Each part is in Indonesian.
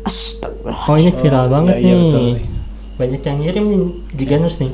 Oh ini viral banget iya, nih. betul. Banyak yang ngirim nih Giganers nih.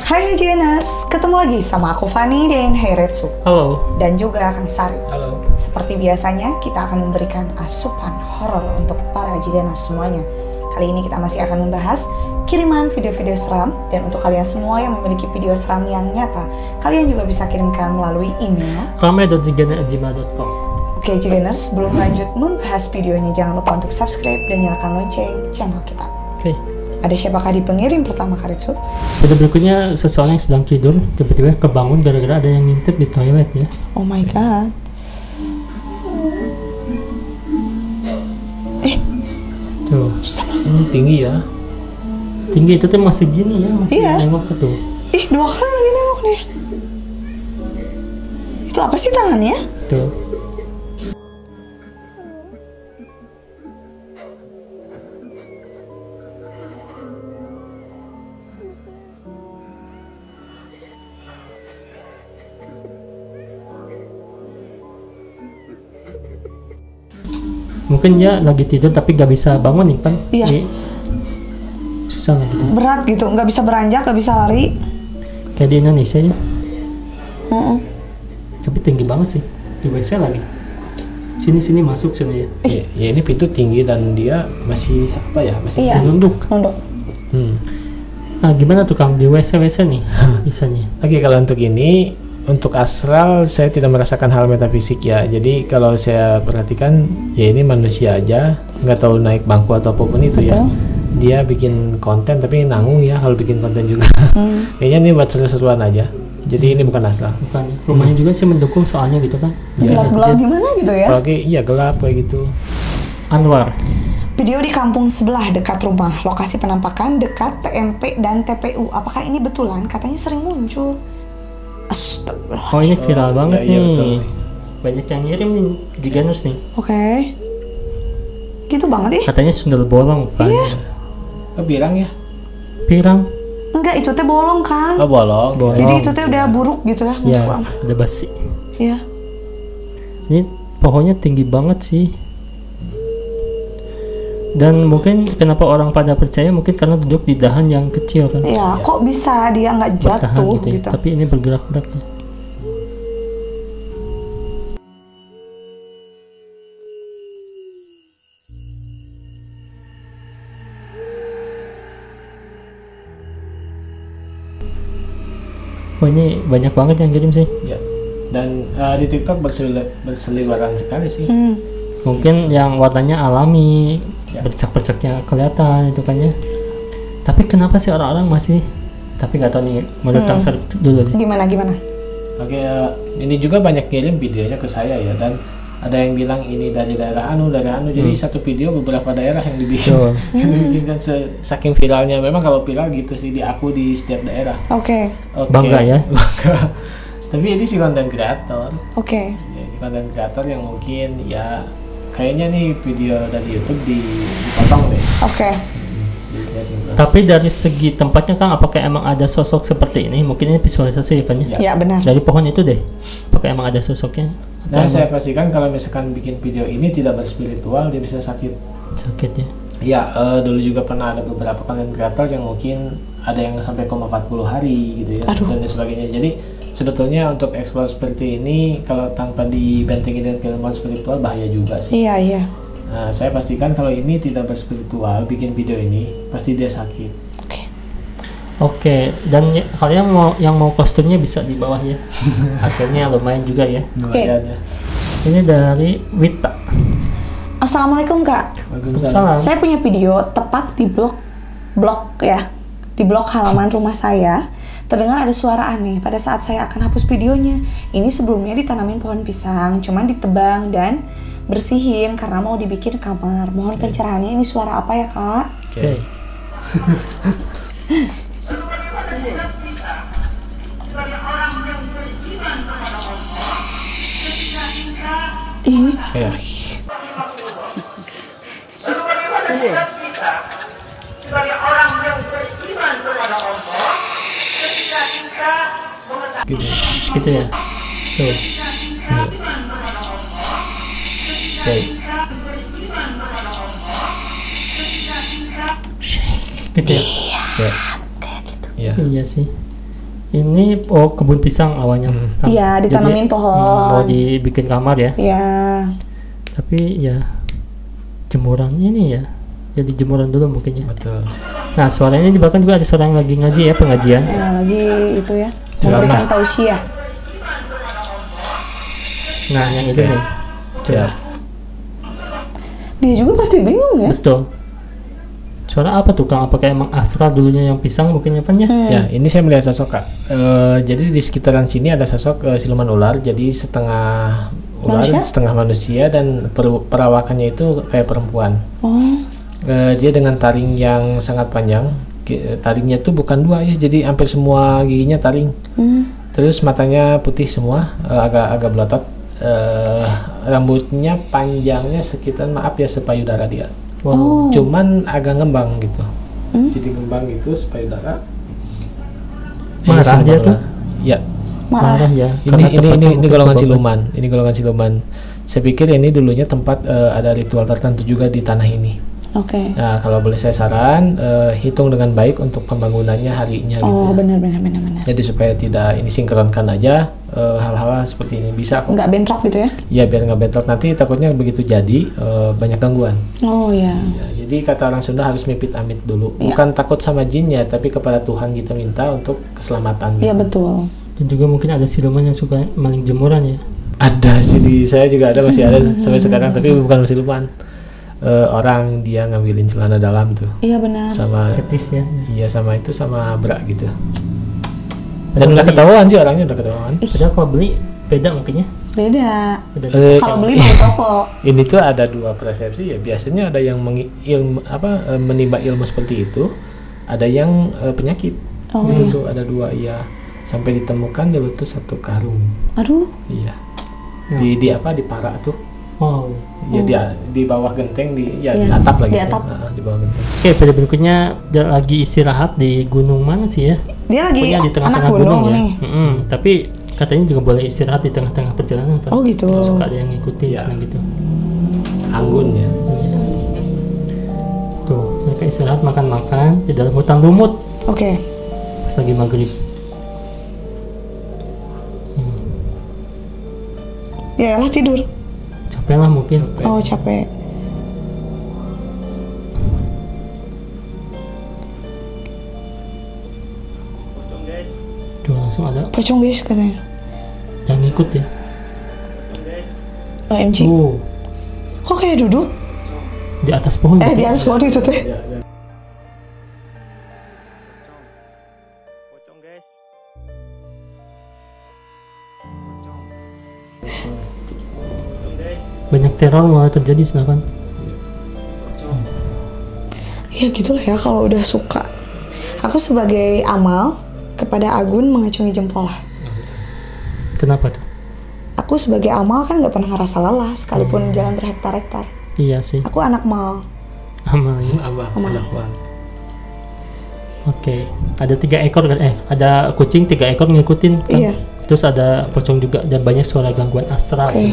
Hai Giganers, ketemu lagi sama aku Fani dan Heiretsu. Halo. Dan juga Kang Sari. Halo. Seperti biasanya, kita akan memberikan asupan horor untuk para Giganers semuanya. Kali ini kita masih akan membahas kiriman video-video seram. Dan untuk kalian semua yang memiliki video seram yang nyata, kalian juga bisa kirimkan melalui email rame.gigana@gmail.com. Oke Giganers, sebelum lanjut membahas videonya, jangan lupa untuk subscribe dan nyalakan lonceng channel kita. Oke. Ada siapakah di pengirim pertama, Karetsu? Video berikutnya, seseorang yang sedang tidur tiba-tiba kebangun gara-gara ada yang ngintip di toilet ya. Oh my god. Tuh. Tinggi ya. Tinggi itu tuh masih gini ya, masih Iya. nengok ke tuh. Ih, 2 kali lagi nengok nih. Itu apa sih tangannya? Tuh. Mungkin dia lagi tidur tapi gak bisa bangun nih kan? Iya. Susah lah gitu. Berat gitu, nggak bisa beranjak, nggak bisa lari. Kayak di Indonesia ya. Heeh. Tapi tinggi banget sih. Di WC lagi. Sini masuk sini ya. Ya ini pintu tinggi dan dia masih apa ya? Masih Iya. Nunduk. Nunduk. Nah gimana tuh Kang di WC nih biasanya? Oke, kalau untuk ini, untuk astral saya tidak merasakan hal metafisik ya. Jadi kalau saya perhatikan ya ini manusia aja, nggak tahu naik bangku atau apapun itu. Betul. Ya. Dia bikin konten tapi nanggung ya kalau bikin konten juga. Kayaknya ini buat seru-seruan aja. Jadi ini bukan astral. Bukan. Rumahnya juga sih mendukung soalnya gitu kan. Gelap-gelap gimana gitu ya? Apalagi iya gelap kayak gitu. Anwar. Video di kampung sebelah dekat rumah. Lokasi penampakan dekat TMP dan TPU. Apakah ini betulan? Katanya sering muncul. Oh ini viral banget iya, nih. betul. Banyak yang ngirim nih Giganers nih. Oke. Gitu banget ih. Katanya sundel bolong kan. Oh, bilang ya? Pirang. Enggak, itu teh bolong, Kang. Oh, bolong. Bolong. Jadi itu teh udah buruk gitu lah. Ya, muncul. udah basi. Iya. Ini pohonnya tinggi banget sih. Dan mungkin kenapa orang pada percaya mungkin karena duduk di dahan yang kecil kan. Iya, kok bisa dia nggak Bertahan jatuh gitu ya. gitu. Tapi ini bergerak-gerak ya. Oh ini banyak banget yang kirim sih. Ya. Dan di TikTok berseliweran sekali sih. Mungkin yang warnanya alami, Ya. bercak-bercaknya kelihatan itu kan ya. Tapi kenapa sih orang-orang masih, tapi nggak tahu nih menurut Kang Sar dulu deh. Gimana? Oke, ini juga banyak kirim videonya ke saya ya, dan ada yang bilang ini dari daerah anu, jadi satu video beberapa daerah yang dibikin, Betul. yang dibikinkan saking viralnya. Memang kalau viral gitu sih diaku di setiap daerah. Oke. Bangga ya. Bangga. Tapi ini si konten kreator. Oke. Ya, ini konten kreator yang mungkin ya kayaknya nih video dari YouTube dipotong deh. Oke. Dijelasin. Tapi dari segi tempatnya Kang, apakah emang ada sosok seperti ini? Mungkin ini visualisasi ya Pan ya? Ya benar. Dari pohon itu deh. Apakah emang ada sosoknya? Atau Dan saya emang pastikan kalau misalkan bikin video ini tidak berspiritual, dia bisa sakit. sakit ya? Ya, dulu juga pernah ada beberapa konten kreator yang mungkin ada yang sampai koma 40 hari gitu ya. Aduh. Dan sebagainya. Jadi sebetulnya untuk eksplor seperti ini kalau tanpa dibentengi dengan keilmuan spiritual bahaya juga sih. Iya. Nah, saya pastikan kalau ini tidak berspiritual, bikin video ini pasti dia sakit. Oke. Oke, dan kalian yang mau kostumnya bisa di bawah ya. Harganya lumayan juga ya. Lumayan ya. Ini dari Wita. Assalamualaikum Kak. Waalaikumsalam. Saya punya video tepat di blok ya, di blok halaman rumah saya. Terdengar ada suara aneh pada saat saya akan hapus videonya. Ini sebelumnya ditanamin pohon pisang, cuman ditebang dan bersihin karena mau dibikin kamar. Mohon pencerahannya, ini suara apa ya Kak? Oke. Ih, Ya. Sebagai orang yang beriman kepada Allah, ketika kita gitu. Gitu ya. Tuh. Oke. Gitu ya. Ya. Kayak gitu. Ya. Iya sih. Ini kebun pisang awalnya. Iya, ditanamin Jadi, pohon. mau dibikin kamar ya. Iya. Tapi ya jemuran ini ya. Jadi jemuran dulu mungkin ya. Betul. Nah, suaranya di belakang juga ada suara yang lagi ngaji ya, pengajian. Nah, lagi itu ya. Ceramah. Memberikan tausiah. Nah, yang itu Oke. nih. Siap. Dia juga pasti bingung ya. Betul. Suara apa tuh Kang? Apakah emang Asrar dulunya yang pisang mungkin ya Pan ya? Ya, ini saya melihat sosok Kak. Jadi di sekitaran sini ada sosok siluman ular. Jadi setengah ular, Manusia? setengah manusia dan perawakannya itu kayak perempuan. Oh. Dia dengan taring yang sangat panjang. Taringnya tuh bukan dua ya, jadi hampir semua giginya taring. Terus matanya putih semua, agak belotot. Rambutnya panjangnya sekitar sepayudara dia. Wow. Cuman agak ngembang gitu. Jadi ngembang gitu sepayudara. Marah siluman dia tuh? ular. Ya. Marah ya. Ini karena ini tempatnya ini mungkin golongan kebablasan. siluman. Ini golongan siluman. Saya pikir ini dulunya tempat ada ritual tertentu juga di tanah ini. Oke. Nah, kalau boleh saya saran, hitung dengan baik untuk pembangunannya harinya gitu. Oh, ya. benar. Jadi supaya tidak ini sinkronkan aja hal-hal seperti ini bisa kok. Nggak bentrok gitu ya? Ya biar nggak bentrok, nanti takutnya begitu jadi banyak gangguan. Oh ya. Ya, jadi kata orang Sunda harus mipit amit dulu. Iya. Bukan takut sama jinnya, tapi kepada Tuhan kita minta untuk keselamatan. Iya gitu. betul. Dan juga mungkin ada siluman yang suka maling jemuran ya. Ada sih di saya juga ada, masih ada sampai sekarang, tapi bukan siluman. Orang dia ngambilin celana dalam tuh Iya benar. sama Fetis ya. iya sama itu sama bra gitu. Padahal Dan udah beli- ketahuan sih orangnya udah ketahuan. Padahal kalau beli beda mungkin ya. Beda. Beda. Kalau beli mau toko. Ini tuh ada dua persepsi ya. Biasanya ada yang menimba ilmu seperti itu, ada yang penyakit. Oh Itu iya. tuh ada dua ya. Sampai ditemukan dulu tuh satu karung. Aduh. Iya. Ya. Di apa di Para tuh. Wow. Ya di bawah genteng di Iya, di atap lagi. di atap. Di bawah genteng. Oke, pada berikutnya dia lagi istirahat di gunung mana sih ya? Dia lagi Pokoknya di anak tengah-tengah gunung gunung ya. nih. Tapi katanya juga boleh istirahat di tengah-tengah perjalanan Pak. Oh gitu. Suka ada yang ngikutin Iya. senang gitu. Anggun ya. Iya. Tuh, mereka istirahat makan-makan di dalam hutan lumut Oke. pas lagi maghrib. Ya elah tidur. Capek lah mungkin. Oh capek. Tuh langsung ada Pocong guys katanya. yang ngikut ya. OMG. Kok kayak duduk? Di atas pohon. Di gitu. atas pohon itu teh. Banyak teror malah terjadi sebenarnya. Ya gitulah ya kalau udah suka. Aku sebagai amal kepada Agun mengacungi jempol lah. Kenapa tuh? Aku sebagai amal kan nggak pernah ngerasa lelah sekalipun jalan berhektar-hektar. Iya sih. Aku anak mal. Amalnya. Abah. Oke. Ada 3 ekor kan? Ada kucing 3 ekor ngikutin kan? Iya. Terus ada pocong juga dan banyak suara gangguan astral Oke. sih.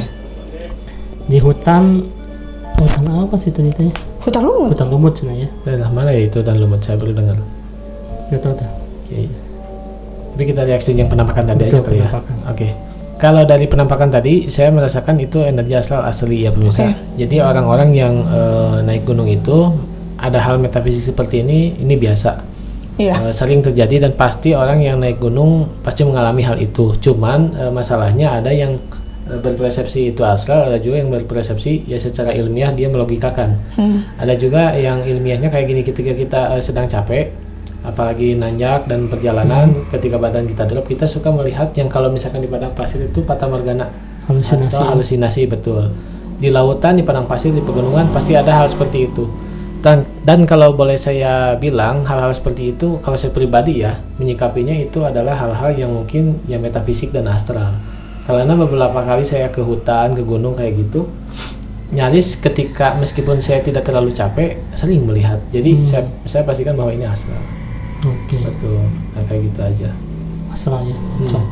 Di hutan apa sih tadi tanya? Hutan lumut. Hutan lumut sana ya. Daerah mana ya itu dan lumut saya baru dengar. Gak tahu dah. Oke. Tapi kita reaksi yang penampakan tadi aja Betul, kali ya. penampakan. Oke. Kalau dari penampakan tadi, saya merasakan itu energi astral asli ya pemirsa. Jadi orang-orang yang naik gunung itu ada hal metafisik seperti ini biasa. Iya. Sering terjadi dan pasti orang yang naik gunung pasti mengalami hal itu. Cuman masalahnya ada yang berpersepsi itu astral, ada juga yang berpersepsi ya secara ilmiah dia melogikakan. Ada juga yang ilmiahnya kayak gini, ketika kita sedang capek, apalagi nanjak dan perjalanan, ketika badan kita drop, kita suka melihat yang kalau misalkan di padang pasir itu fata morgana, Halusinasi. atau halusinasi, betul. Di lautan, di padang pasir, di pegunungan pasti ada hal seperti itu. Dan kalau boleh saya bilang, hal-hal seperti itu kalau saya pribadi ya menyikapinya itu adalah hal-hal yang mungkin ya metafisik dan astral. Karena beberapa kali saya ke hutan, ke gunung kayak gitu, nyaris ketika meskipun saya tidak terlalu capek sering melihat. Jadi saya pastikan bahwa ini astral. Oke. Betul. Nah, kayak gitu aja. Astral ya. Pocong.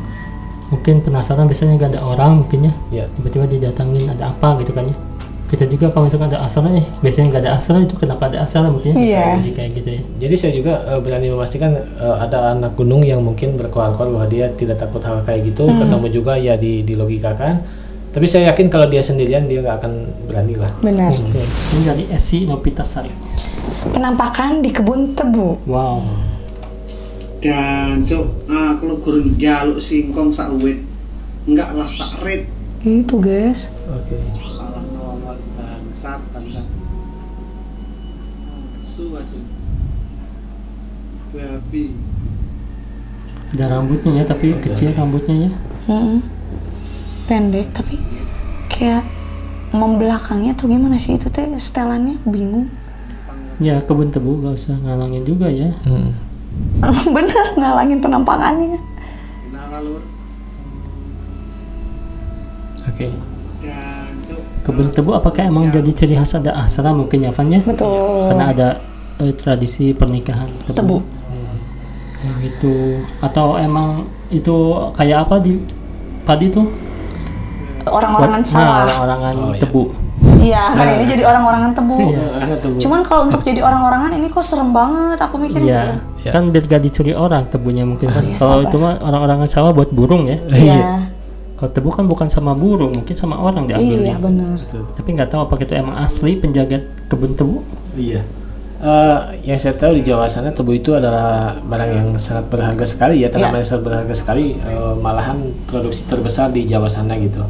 mungkin penasaran, biasanya nggak ada orang mungkin ya, Ya. tiba-tiba didatangin ada apa gitu kan ya. Kita juga kalau misalkan ada asaran biasanya nggak ada asaran, itu kenapa ada asaran mungkin ya. Iya. Jadi kayak gitu ya. Jadi saya juga berani memastikan ada anak gunung yang mungkin berkoar-koar bahwa dia tidak takut hal kayak gitu, ketemu juga ya dilogikakan. Tapi saya yakin kalau dia sendirian dia nggak akan berani lah. Benar. Oke. Ini dari Esi Nopitasari. Penampakan di kebun tebu. Wow. Dan cuk, aku lu gurung jaluk singkong sak uwit. Enggak lah sak rit. Itu guys. Oke. Salah nomor bangsat. Suatu. Babi. Ada rambutnya ya, tapi kecil rambutnya ya. Pendek tapi kayak membelakangnya tuh gimana sih itu teh setelannya, bingung. Ya kebun tebu gak usah ngalangin juga ya. Bener, ngalangin penampakannya. Nah lalu Oke. dan cuk. Kebun tebu apakah emang jadi ciri khas ada asra mungkin ya Van ya? Betul. Karena ada tradisi pernikahan tebu. Tebu. Kayak gitu. Atau emang itu kayak apa di padi tuh? Orang-orangan Nah, sawah. orang-orangan Oh, iya. tebu. Iya, kali ini jadi orang-orangan tebu. Iya. Cuman kalau untuk jadi orang-orangan ini kok serem banget, aku mikir gitu. Iya. Ya. Kan biar gak dicuri orang tebunya mungkin kan. iya, Kalau sabar. itu mah orang-orangan sawah buat burung ya. Iya. Kalau tebu kan bukan sama burung, mungkin sama orang diambilnya. Iya, benar. Tapi nggak tahu apakah itu emang asli penjaga kebun tebu. Iya. Yang saya tahu di Jawa sana tebu itu adalah barang yang sangat berharga sekali ya, tanaman yang sangat berharga sekali, malahan produksi terbesar di Jawa sana gitu.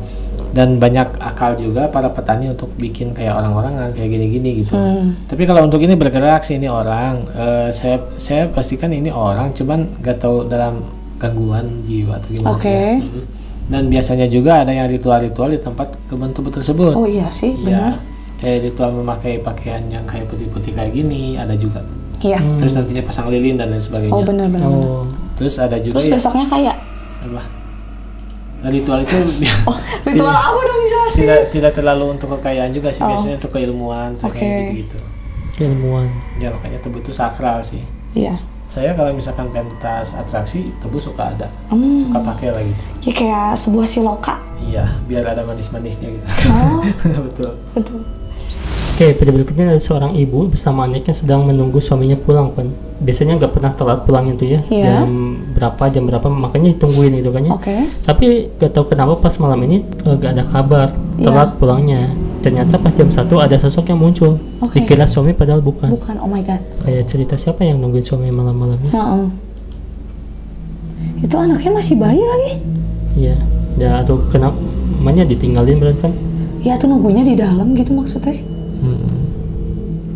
Dan banyak akal juga para petani untuk bikin kayak orang-orangan kayak gini-gini gitu. Tapi kalau untuk ini bergerak sih ini orang, saya pastikan ini orang, cuman nggak tahu dalam gangguan jiwa atau gimana. Oke. sih. Dan biasanya juga ada yang ritual-ritual di tempat kebun tebu tersebut. Oh iya sih, Iya, benar. kayak ritual memakai pakaian yang kayak putih-putih kayak gini ada juga. Iya. Terus nantinya pasang lilin dan lain sebagainya. Oh benar-benar. Oh, Terus ada juga Terus ya, besoknya kayak, apa? Ritual itu oh ritual apa dong jelasin? tidak terlalu untuk kekayaan juga sih, Oh. biasanya untuk keilmuan Oke. kayak gitu-gitu. keilmuan. Ya makanya tebu itu sakral sih. Iya. Saya kalau misalkan pentas atraksi tebu suka ada, Hmm. suka pakai lagi. Ya kayak sebuah siloka. Iya, biar ada manis-manisnya gitu. Oh, Betul. betul. Oke, pada berikutnya ada seorang ibu bersama anaknya sedang menunggu suaminya pulang kan. Biasanya nggak pernah telat pulangnya tuh ya. Iya. Jam berapa makanya ditungguin gitu kan ya. Oke. Tapi gak tahu kenapa pas malam ini gak ada kabar telat pulangnya. Ternyata pas jam 1 ada sosok yang muncul. Oke. Dikira suami padahal bukan. Bukan, oh my god. Kayak cerita siapa yang nungguin suami malam-malamnya. Heeh. Itu anaknya masih bayi lagi. Iya. Ya atau kenapa namanya ditinggalin berarti kan. Ya tuh nunggunya di dalam gitu maksudnya.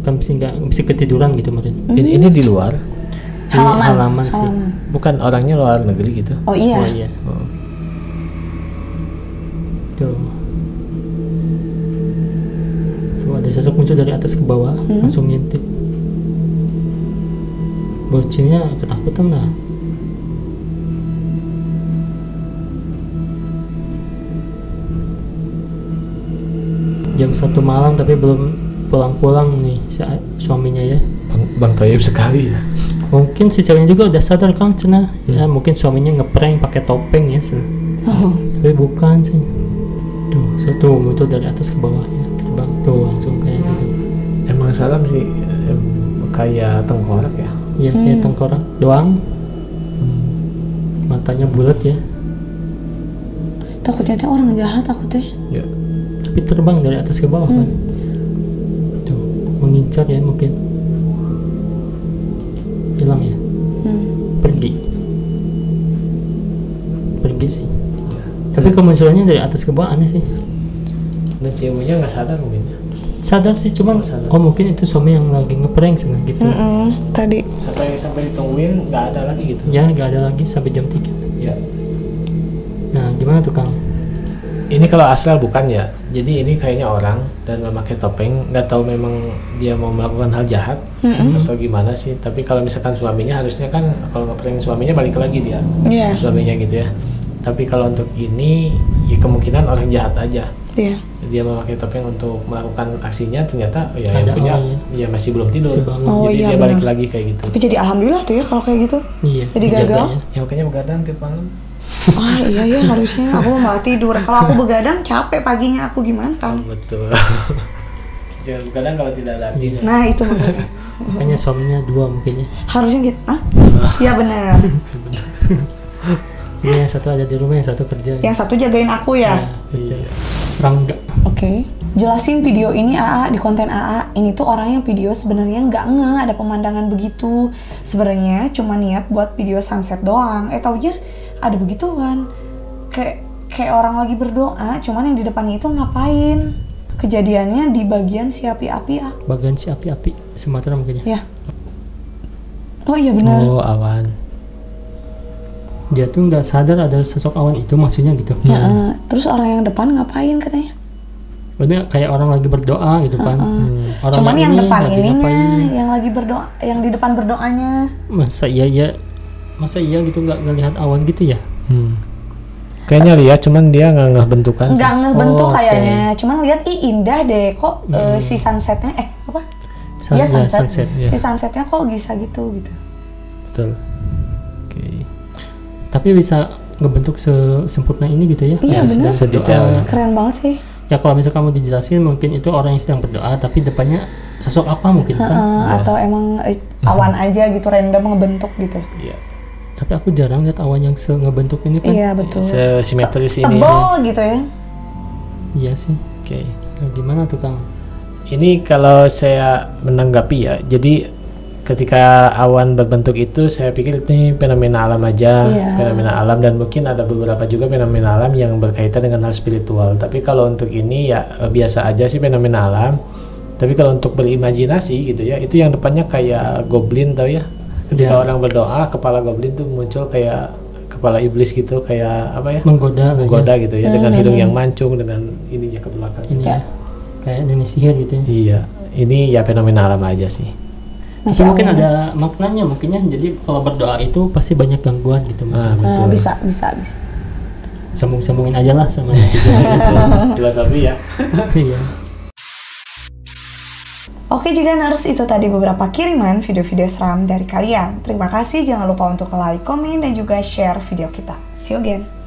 Kan bisa ketiduran gitu kemarin. Ini di luar, Halaman sih. bukan orangnya luar negeri gitu. Oh iya. Oh iya. Tuh. Tuh ada sosok muncul dari atas ke bawah, langsung ngintip. Bocilnya ketakutan lah. Jam 1 malam tapi belum pulang-pulang nih si suaminya ya. Bang Toyib sekali ya. Mungkin si ceweknya juga udah sadar Kang Cena. Ya mungkin suaminya ngeprank pakai topeng ya. Oh. Tapi bukan sih. Tuh, satu muncul dari atas ke bawah ya, terbang tuh langsung kayak gitu. Emang salam sih kayak tengkorak ya. Iya, kayak tengkorak doang. Matanya bulat ya, Takutnya teh orang jahat takutnya. Ya. tapi terbang dari atas ke bawah kan. Tuh, mengincar ya mungkin. Hilang ya, pergi sih. Tapi kemunculannya dari atas ke bawah aneh sih. Dan si ibunya nggak sadar mungkin ya. Sadar sih, cuman Sadar. oh mungkin itu suami yang lagi ngeprank sana gitu. Tadi. Sampai ditungguin nggak ada lagi gitu. Ya nggak ada lagi sampai jam 3. Ya. Nah gimana tuh Kang? Ini kalau asal bukan ya. Jadi ini kayaknya orang dan memakai topeng. Nggak tahu memang dia mau melakukan hal jahat atau gimana sih. Tapi kalau misalkan suaminya harusnya kan kalau ngeprank suaminya balik lagi dia. Iya. Suaminya gitu ya. Tapi kalau untuk ini ya kemungkinan orang jahat aja. Iya. Dia memakai topeng untuk melakukan aksinya, ternyata ya Ada yang punya orangnya. ya masih belum tidur. Masih bangun. Oh, Jadi iya, dia balik benar. lagi kayak gitu. Tapi jadi alhamdulillah tuh ya kalau kayak gitu. Iya. Jadi gagal? dijaganya. Ya makanya begadang tiap malam. Ah iya ya harusnya aku malah tidur. Kalau aku begadang capek paginya aku gimana kan? Betul. Jangan kadang kalau tidak ada artinya. Nah itu maksudnya. Makanya suaminya 2 mungkin ya. Harusnya gitu. Ah? Iya benar. Ini yang satu ada di rumah, yang satu kerja. Yang satu jagain aku ya. Betul. Rangga. Oke. Jelasin video ini AA di konten AA. Ini tuh orang yang video sebenarnya nggak ada pemandangan begitu. Sebenarnya cuma niat buat video sunset doang. Taunya ada begituan. Kayak orang lagi berdoa, cuman yang di depannya itu ngapain? Kejadiannya di bagian si api-api ah. Bagian si api-api Sumatera mungkin ya. Ya. Oh iya benar. Oh, awan. Dia tuh nggak sadar ada sosok awan itu maksudnya gitu. Terus orang yang depan ngapain katanya? Berarti kayak orang lagi berdoa gitu kan. Orang Cuman yang ini depan lagi ininya, ngapain. yang lagi berdoa, yang di depan berdoanya. Masa iya gitu nggak ngelihat awan gitu ya? Kayaknya lihat, cuman dia nggak ngeh bentukan. Nggak ngebentuk oke. kayaknya. Cuman lihat indah deh kok si sunsetnya apa? Iya sunset. ya. Si sunsetnya kok bisa gitu. Betul. Oke. Tapi bisa ngebentuk sesempurna ini gitu ya? Iya, bener. Sedetail. Keren banget sih. Ya kalau misalnya kamu dijelasin mungkin itu orang yang sedang berdoa tapi depannya sosok apa mungkin kan? Atau emang awan aja gitu random ngebentuk gitu. Iya. Tapi aku jarang lihat awan yang ngebentuk ini kan? Iya betul. Simetris ini. Tebal gitu ya. Iya sih. Oke. Nah, gimana tuh Kang? Ini kalau saya menanggapi ya, jadi ketika awan berbentuk itu saya pikir ini fenomena alam aja, fenomena alam, dan mungkin ada beberapa juga fenomena alam yang berkaitan dengan hal spiritual. Tapi kalau untuk ini ya biasa aja sih fenomena alam. Tapi kalau untuk berimajinasi gitu ya, itu yang depannya kayak goblin tau ya. Ketika orang berdoa, kepala goblin tuh muncul kayak kepala iblis gitu, kayak apa ya? Menggoda gitu ya, dengan hidung yang mancung, dengan ininya ke belakang. Ini ya. Kayak jenis sihir gitu ya. Iya, ini ya fenomena alam aja sih. Tapi mungkin ada maknanya mungkinnya. Jadi kalau berdoa itu pasti banyak gangguan gitu. Betul. Bisa. Sambung-sambungin aja lah sama gitu. Filosofi ya. Iya. Oke Jiganers, itu tadi beberapa kiriman video-video seram dari kalian. Terima kasih, jangan lupa untuk like, komen, dan juga share video kita. See you again.